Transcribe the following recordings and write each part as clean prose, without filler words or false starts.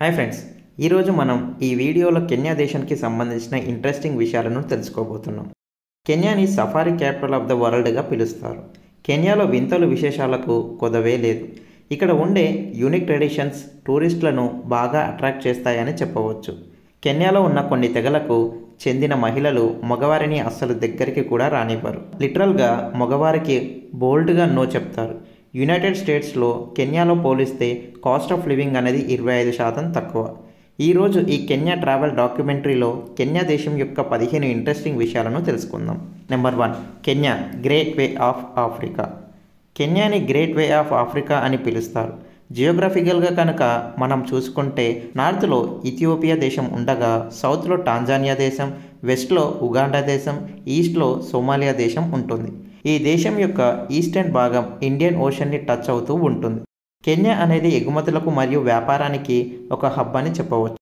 Hi friends, ఈరోజు మనం ఈ వీడియోలో కెన్యా దేశానికి సంబంధించిన ఇంట్రెస్టింగ్ విషయాలను తెలుసుకోబోతున్నాం. కెన్యాని సఫారీ క్యాపిటల్ ఆఫ్ ద వరల్డ్గా పిలుస్తారు. కెన్యాలో వింతలు విశేషాలకు కొదవే లేదు. ఇక్కడ ఉండే యూనిక్ ట్రెడిషన్స్ టూరిస్టులను బాగా అట్రాక్ట్ చేస్తాయని చెప్పవచ్చు. కెన్యాలో ఉన్న కొన్ని తెగలకు చెందిన మహిళలు మగవారిని అస్సలు దగ్గరికి కూడా రానివ్వరు. లిటరల్గా మగవారికి బోల్డ్గా నో చెప్తారు. యునైటెడ్ స్టేట్స్లో కెన్యాలో పోలిస్తే కాస్ట్ ఆఫ్ లివింగ్ అనేది 25% తక్కువ. ఈరోజు ఈ కెన్యా ట్రావెల్ డాక్యుమెంటరీలో కెన్యా దేశం యొక్క 15 ఇంట్రెస్టింగ్ విషయాలను తెలుసుకుందాం. Number 1, Kenya great way of Africa. కెన్యాని గ్రేట్ వే ఆఫ్ ఆఫ్రికా అని పిలుస్తారు. జియోగ్రఫికల్గా కనుక మనం చూసుకుంటే నార్త్లో ఇథియోపియా దేశం ఉండగా, సౌత్లో టాంజానియా దేశం, వెస్ట్లో ఉగాండా దేశం, ఈస్ట్లో సోమాలియా దేశం ఉంటుంది. ఈ దేశం యొక్క ఈస్టర్న్ భాగం ఇండియన్ ఓషన్ని టచ్ అవుతూ ఉంటుంది. కెన్యా అనేది ఎగుమతులకు మరియు వ్యాపారానికి ఒక హబ్ అని చెప్పవచ్చు.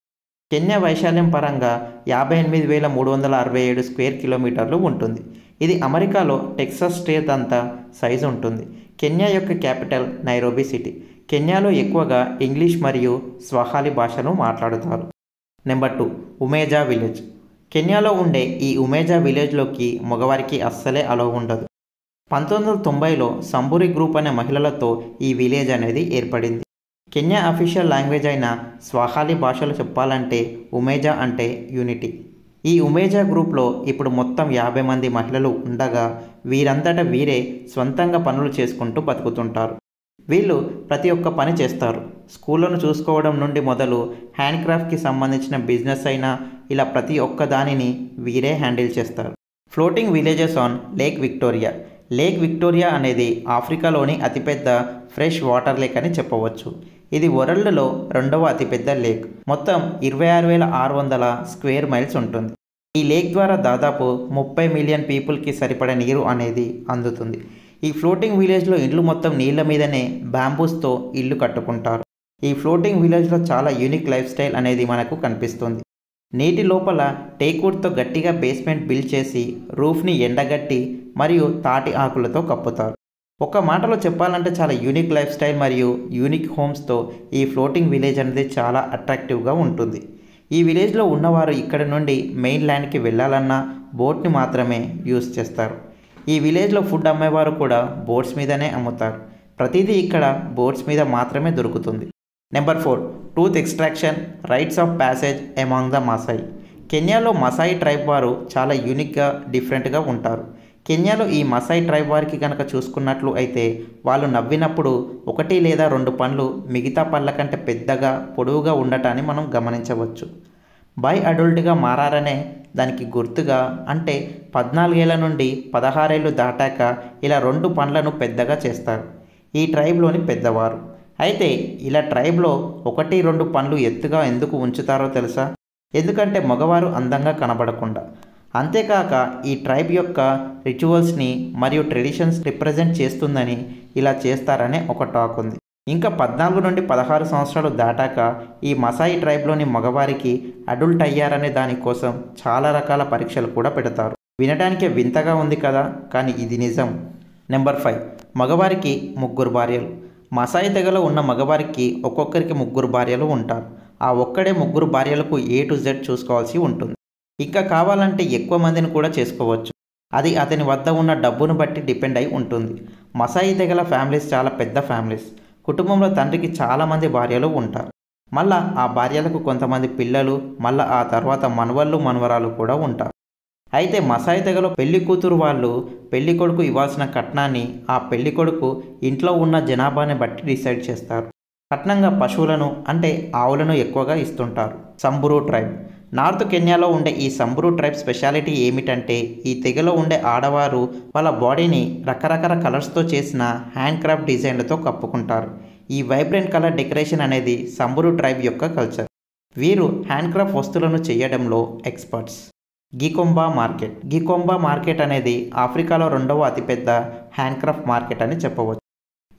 కెన్యా వైశాల్యం పరంగా 58,367 స్క్వేర్ కిలోమీటర్లు ఉంటుంది. ఇది అమెరికాలో టెక్సాస్ స్టేట్ అంత సైజు ఉంటుంది. కెన్యా యొక్క క్యాపిటల్ నైరోబీ సిటీ. కెన్యాలో ఎక్కువగా ఇంగ్లీష్ మరియు స్వాహిలి భాషను మాట్లాడుతారు. Number 2, ఉమేజా village. కెన్యాలో ఉండే ఈ ఉమేజా విలేజ్లోకి మగవారికి అస్సలే అలో ఉండదు. 1990లో సంబూరి గ్రూప్ అనే మహిళలతో ఈ విలేజ్ అనేది ఏర్పడింది. కెన్యా అఫీషియల్ లాంగ్వేజ్ అయిన స్వాహిలి భాషలో చెప్పాలంటే ఉమేజా అంటే యూనిటీ. ఈ ఉమేజా గ్రూప్లో ఇప్పుడు మొత్తం 50 మంది మహిళలు ఉండగా, వీరంతటా వీరే స్వంతంగా పనులు చేసుకుంటూ బతుకుతుంటారు. వీళ్ళు ప్రతి ఒక్క పని చేస్తారు. స్కూళ్ళను చూసుకోవడం నుండి మొదలు హ్యాండ్ క్రాఫ్ట్కి సంబంధించిన బిజినెస్ అయినా ఇలా ప్రతి ఒక్క దానిని వీరే హ్యాండిల్ చేస్తారు. Floating villages on lake Victoria. Lake Victoria అనేది ఆఫ్రికాలోని అతిపెద్ద ఫ్రెష్ వాటర్ లేక్ అని చెప్పవచ్చు. ఇది వరల్డ్లో 2వ అతిపెద్ద లేక్. మొత్తం 26,600 స్క్వేర్ మైల్స్ ఉంటుంది. ఈ లేక్ ద్వారా దాదాపు 30 మిలియన్ పీపుల్కి సరిపడే నీరు అనేది అందుతుంది. ఈ ఫ్లోటింగ్ విలేజ్లో ఇండ్లు మొత్తం నీళ్ళ మీదనే బ్యాంబూస్తో ఇల్లు కట్టుకుంటారు. ఈ ఫ్లోటింగ్ విలేజ్లో చాలా యూనిక్ లైఫ్ స్టైల్ అనేది మనకు కనిపిస్తుంది. నీటి లోపల టేక్వుడ్తో గట్టిగా బేస్మెంట్ బిల్డ్ చేసి రూఫ్ని ఎండగట్టి మరియు తాటి ఆకులతో కప్పుతారు. ఒక మాటలో చెప్పాలంటే చాలా యూనిక్ లైఫ్ స్టైల్ మరియు యూనిక్ హోమ్స్తో ఈ ఫ్లోటింగ్ విలేజ్ అనేది చాలా అట్రాక్టివ్గా ఉంటుంది. ఈ విలేజ్లో ఉన్నవారు ఇక్కడ నుండి మెయిన్ ల్యాండ్కి వెళ్ళాలన్నా బోట్ని మాత్రమే యూజ్ చేస్తారు. ఈ విలేజ్లో ఫుడ్ అమ్మేవారు కూడా బోట్స్ మీదనే అమ్ముతారు. ప్రతిదీ ఇక్కడ బోట్స్ మీద మాత్రమే దొరుకుతుంది. Number 4, tooth extraction rites of passage among the Masai. కెన్యాలో మసాయి ట్రైబ్ వారు చాలా యూనిక్గా డిఫరెంట్గా ఉంటారు. కెన్యాలో ఈ మసాయి ట్రైబ్ వారికి కనుక చూసుకున్నట్లు అయితే వాళ్ళు నవ్వినప్పుడు 1 లేదా 2 పళ్ళు మిగతా పళ్ళ కంటే పెద్దగా పొడవుగా ఉండటాన్ని మనం గమనించవచ్చు. బై అడల్ట్గా మారారనే దానికి గుర్తుగా, అంటే 14 ఏళ్ల నుండి 16 ఏళ్ళు దాటాక ఇలా 2 పండ్లను పెద్దగా చేస్తారు ఈ ట్రైబ్లోని పెద్దవారు. అయితే ఇలా ట్రైబ్లో 1-2 పళ్ళు ఎత్తుగా ఎందుకు ఉంచుతారో తెలుసా? ఎందుకంటే మగవారు అందంగా కనబడకుండా. అంతేకాక ఈ ట్రైబ్ యొక్క రిచువల్స్ని మరియు ట్రెడిషన్స్ రిప్రజెంట్ చేస్తుందని ఇలా చేస్తారనే ఒక టాక్ ఉంది. ఇంకా 14 నుండి 16 సంవత్సరాలు దాటాక ఈ మసాయి ట్రైబ్లోని మగవారికి అడల్ట్ అయ్యారనే దానికోసం చాలా రకాల పరీక్షలు కూడా పెడతారు. వినడానికే వింతగా ఉంది కదా, కానీ ఇది నిజం. నెంబర్ 5, మగవారికి 3 భార్యలు. మసాయి తెగలో ఉన్న మగవారికి ఒక్కొక్కరికి 3 భార్యలు ఉంటారు. ఆ ఒక్కడే 3 భార్యలకు A to Z చూసుకోవాల్సి ఉంటుంది. ఇంకా కావాలంటే ఎక్కువ మందిని కూడా చేసుకోవచ్చు. అది అతని వద్ద ఉన్న డబ్బును బట్టి డిపెండ్ అయి ఉంటుంది. మసాయి తెగల ఫ్యామిలీస్ చాలా పెద్ద ఫ్యామిలీస్. కుటుంబంలో తండ్రికి చాలామంది భార్యలు ఉంటారు. మళ్ళా ఆ భార్యలకు కొంతమంది పిల్లలు, మళ్ళీ ఆ తర్వాత మనవళ్ళు మనవరాలు కూడా ఉంటారు. అయితే మసాయి తెగలో పెళ్లి కూతురు వాళ్ళు పెళ్లి కొడుకు ఇవ్వాల్సిన కట్నాన్ని ఆ పెళ్లి కొడుకు ఇంట్లో ఉన్న జనాభాని బట్టి డిసైడ్ చేస్తారు. కట్నంగా పశువులను అంటే ఆవులను ఎక్కువగా ఇస్తుంటారు. సంబూరు ట్రైబ్. నార్త్ కెన్యాలో ఉండే ఈ సంబూరు ట్రైబ్ స్పెషాలిటీ ఏమిటంటే ఈ తెగలో ఉండే ఆడవారు వాళ్ళ బాడీని రకరకాల కలర్స్తో చేసిన హ్యాండ్ క్రాఫ్ట్ డిజైన్లతో కప్పుకుంటారు. ఈ వైబ్రెంట్ కలర్ డెకరేషన్ అనేది సంబూరు ట్రైబ్ యొక్క కల్చర్. వీరు హ్యాండ్ క్రాఫ్ట్ వస్తువులను చేయడంలో ఎక్స్పర్ట్స్. గికొంబా మార్కెట్. గికొంబా మార్కెట్ అనేది ఆఫ్రికాలో 2వ అతిపెద్ద హ్యాండ్ క్రాఫ్ట్ మార్కెట్ అని చెప్పవచ్చు.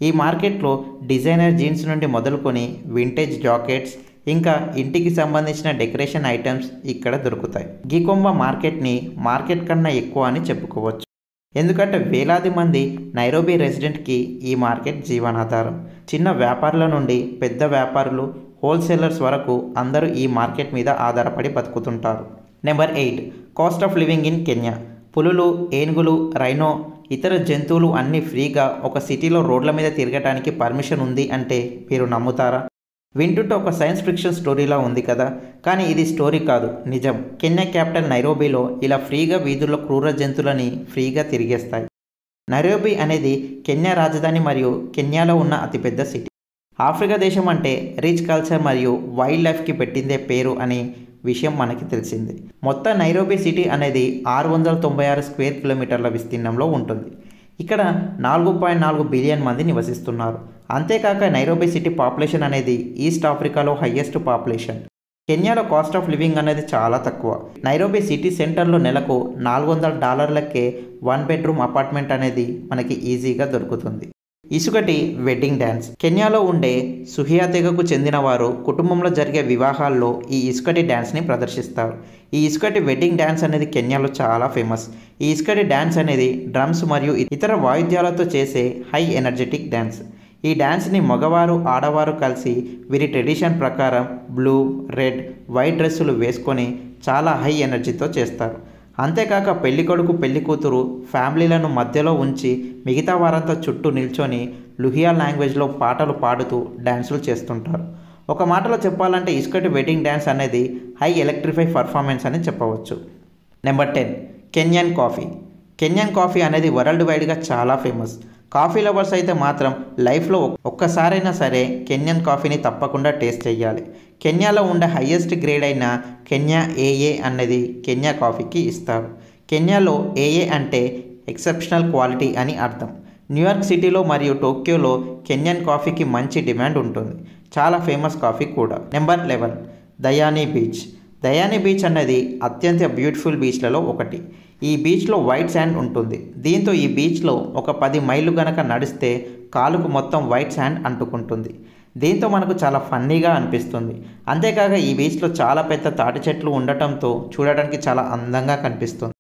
ఈ మార్కెట్లో డిజైనర్ జీన్స్ నుండి మొదలుకొని వింటేజ్ జాకెట్స్, ఇంకా ఇంటికి సంబంధించిన డెకరేషన్ ఐటమ్స్ ఇక్కడ దొరుకుతాయి. గికొంబా మార్కెట్ని మార్కెట్ కన్నా ఎక్కువ అని చెప్పుకోవచ్చు. ఎందుకంటే వేలాది మంది నైరోబీ రెసిడెంట్కి ఈ మార్కెట్ జీవనాధారం. చిన్న వ్యాపారుల నుండి పెద్ద వ్యాపారులు, హోల్సేలర్స్ వరకు అందరూ ఈ మార్కెట్ మీద ఆధారపడి బతుకుతుంటారు. Number 8, cost of living in Kenya. పులులు, ఏనుగులు, రైనో, ఇతర జంతువులు అన్నీ ఫ్రీగా ఒక సిటీలో రోడ్ల మీద తిరగటానికి పర్మిషన్ ఉంది అంటే మీరు నమ్ముతారా? వింటుంటే ఒక సైన్స్ ఫిక్షన్ స్టోరీలా ఉంది కదా, కానీ ఇది స్టోరీ కాదు, నిజం. కెన్యా క్యాపిటల్ నైరోబీలో ఇలా ఫ్రీగా వీధుల్లో క్రూర జంతువులని ఫ్రీగా తిరిగేస్తాయి. నైరోబీ అనేది కెన్యా రాజధాని మరియు కెన్యాలో ఉన్న అతిపెద్ద సిటీ. ఆఫ్రికా దేశం అంటే రిచ్ కల్చర్ మరియు వైల్డ్ లైఫ్కి పెట్టిందే పేరు అనే విషయం మనకి తెలిసింది. మొత్తం నైరోబీ సిటీ అనేది 696 స్క్వేర్ కిలోమీటర్ల విస్తీర్ణంలో ఉంటుంది. ఇక్కడ 4.4 బిలియన్ మంది నివసిస్తున్నారు. అంతేకాక నైరోబీ సిటీ పాపులేషన్ అనేది ఈస్ట్ ఆఫ్రికాలో హయ్యెస్ట్ పాపులేషన్. కెన్యాలో కాస్ట్ ఆఫ్ లివింగ్ అనేది చాలా తక్కువ. నైరోబీ సిటీ సెంటర్లో నెలకు $400కే 1 బెడ్రూమ్ అపార్ట్మెంట్ అనేది మనకి ఈజీగా దొరుకుతుంది. ఇసుకటి వెడ్డింగ్ డ్యాన్స్. కెన్యాలో ఉండే సుహియా తెగకు చెందిన వారు కుటుంబంలో జరిగే వివాహాల్లో ఈ ఇసుకటి డ్యాన్స్ని ప్రదర్శిస్తారు. ఈ ఇసుకటి వెడ్డింగ్ డ్యాన్స్ అనేది కెన్యాలో చాలా ఫేమస్. ఈ ఇసుకటి డ్యాన్స్ అనేది డ్రమ్స్ మరియు ఇతర వాయిద్యాలతో చేసే హై ఎనర్జెటిక్ డ్యాన్స్. ఈ డ్యాన్స్ని మగవారు, ఆడవారు కలిసి వీరి ట్రెడిషన్ ప్రకారం బ్లూ, రెడ్, వైట్ డ్రెస్సులు వేసుకొని చాలా హై ఎనర్జీతో చేస్తారు. అంతేకాక పెళ్ళికొడుకు, పెళ్ళికూతురు ఫ్యామిలీలను మధ్యలో ఉంచి మిగతా వారంతా చుట్టూ నిల్చొని లుహియా లాంగ్వేజ్లో పాటలు పాడుతూ డ్యాన్సులు చేస్తుంటారు. ఒక మాటలో చెప్పాలంటే ఇసుకటి వెడ్డింగ్ డ్యాన్స్ అనేది హై ఎలక్ట్రిఫై పర్ఫార్మెన్స్ అని చెప్పవచ్చు. Number 10, canyon coffee. Canyon coffee అనేది వరల్డ్ వైడ్గా చాలా ఫేమస్. కాఫీ లవర్స్ అయితే మాత్రం లైఫ్లో ఒక్కసారైనా సరే కెన్యన్ కాఫీని తప్పకుండా టేస్ట్ చేయాలి. కెన్యాలో ఉండే హయ్యెస్ట్ గ్రేడ్ అయిన కెన్యా ఏఏ అనేది కెన్యా కాఫీకి ఇస్తారు. కెన్యాలో ఏఏ అంటే ఎక్సెప్షనల్ క్వాలిటీ అని అర్థం. న్యూయార్క్ సిటీలో మరియు టోక్యోలో కెన్యన్ కాఫీకి మంచి డిమాండ్ ఉంటుంది. చాలా ఫేమస్ కాఫీ కూడా. Number 11, Diani beach. Diani beach అనేది అత్యంత బ్యూటిఫుల్ బీచ్లలో ఒకటి. ఈ బీచ్లో వైట్ శాండ్ ఉంటుంది. దీంతో ఈ బీచ్లో ఒక 10 మైళ్ళు గనక నడిస్తే కాలుకు మొత్తం వైట్ శాండ్ అంటుకుంటుంది. దీంతో మనకు చాలా ఫన్నీగా అనిపిస్తుంది. అంతేకాక ఈ బీచ్లో చాలా పెద్ద తాటి చెట్లు ఉండటంతో చూడడానికి చాలా అందంగా కనిపిస్తుంది.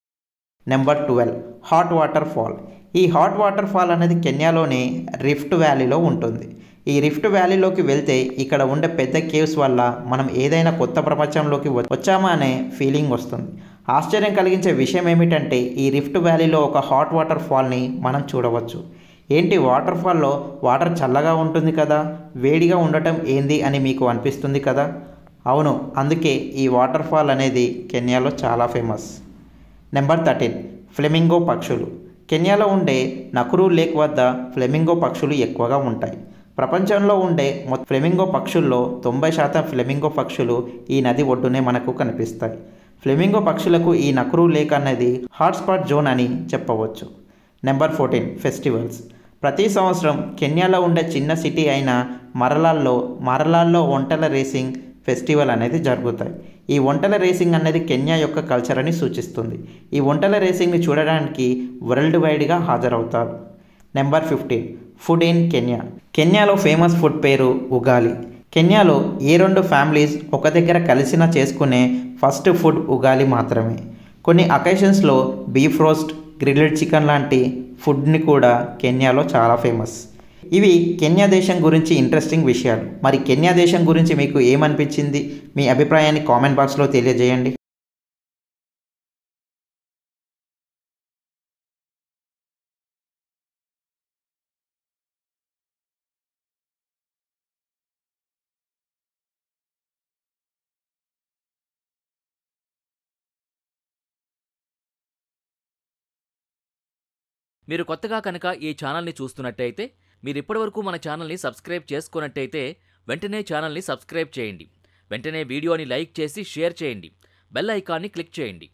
Number 12, hot water fall. ఈ హాట్ వాటర్ ఫాల్ అనేది కెన్యాలోని రిఫ్ట్ వ్యాలీలో ఉంటుంది. ఈ రిఫ్ట్ వ్యాలీలోకి వెళ్తే ఇక్కడ ఉండే పెద్ద కేవ్స్ వల్ల మనం ఏదైనా కొత్త ప్రపంచంలోకి వచ్చామా అనే ఫీలింగ్ వస్తుంది. ఆశ్చర్యం కలిగించే విషయం ఏమిటంటే ఈ రిఫ్ట్ వ్యాలీలో ఒక హాట్ వాటర్ ఫాల్ని మనం చూడవచ్చు. ఏంటి, వాటర్ ఫాల్లో వాటర్ చల్లగా ఉంటుంది కదా, వేడిగా ఉండటం ఏంది అని మీకు అనిపిస్తుంది కదా. అవును, అందుకే ఈ వాటర్ ఫాల్ అనేది కెన్యాలో చాలా ఫేమస్. నెంబర్ 13, ఫ్లెమింగో పక్షులు. కెన్యాలో ఉండే నకురు లేక్ వద్ద ఫ్లెమింగో పక్షులు ఎక్కువగా ఉంటాయి. ప్రపంచంలో ఉండే ఫ్లెమింగో పక్షుల్లో 90% ఫ్లెమింగో పక్షులు ఈ నది ఒడ్డునే మనకు కనిపిస్తాయి. ఫ్లెమింగో పక్షులకు ఈ నకురు లేక్ అనేది హాట్స్పాట్ జోన్ అని చెప్పవచ్చు. Number 14, festivals. ప్రతి సంవత్సరం కెన్యాలో ఉండే చిన్న సిటీ అయిన మరలాల్లో ఒంటెల రేసింగ్ ఫెస్టివల్ అనేది జరుగుతాయి. ఈ ఒంటెల రేసింగ్ అనేది కెన్యా యొక్క కల్చర్ అని సూచిస్తుంది. ఈ ఒంటెల రేసింగ్ని చూడడానికి వరల్డ్ వైడ్గా హాజరవుతారు. Number 15, food in Kenya. కెన్యాలో ఫేమస్ ఫుడ్ పేరు ఉగాలి. కెన్యాలో ఏ 2 ఫ్యామిలీస్ ఒక దగ్గర కలిసినా చేసుకునే ఫస్ట్ ఫుడ్ ఉగాలి మాత్రమే. కొన్ని అకేషన్స్లో బీఫ్ రోస్ట్, గ్రిల్డ్ చికెన్ లాంటి ఫుడ్ని కూడా కెన్యాలో చాలా ఫేమస్. ఇవి కెన్యా దేశం గురించి ఇంట్రెస్టింగ్ విషయాలు. మరి కెన్యా దేశం గురించి మీకు ఏమనిపించింది? మీ అభిప్రాయాన్ని కామెంట్ బాక్స్లో తెలియజేయండి. మీరు కొత్తగా కనుక ఈ ఛానల్ని చూస్తున్నట్టయితే, మీరు ఇప్పటివరకు మన ఛానల్ని సబ్స్క్రైబ్ చేసుకున్నట్టయితే వెంటనే ఛానల్ని సబ్స్క్రైబ్ చేయండి. వెంటనే వీడియోని లైక్ చేసి షేర్ చేయండి. బెల్ ఐకాన్ని క్లిక్ చేయండి.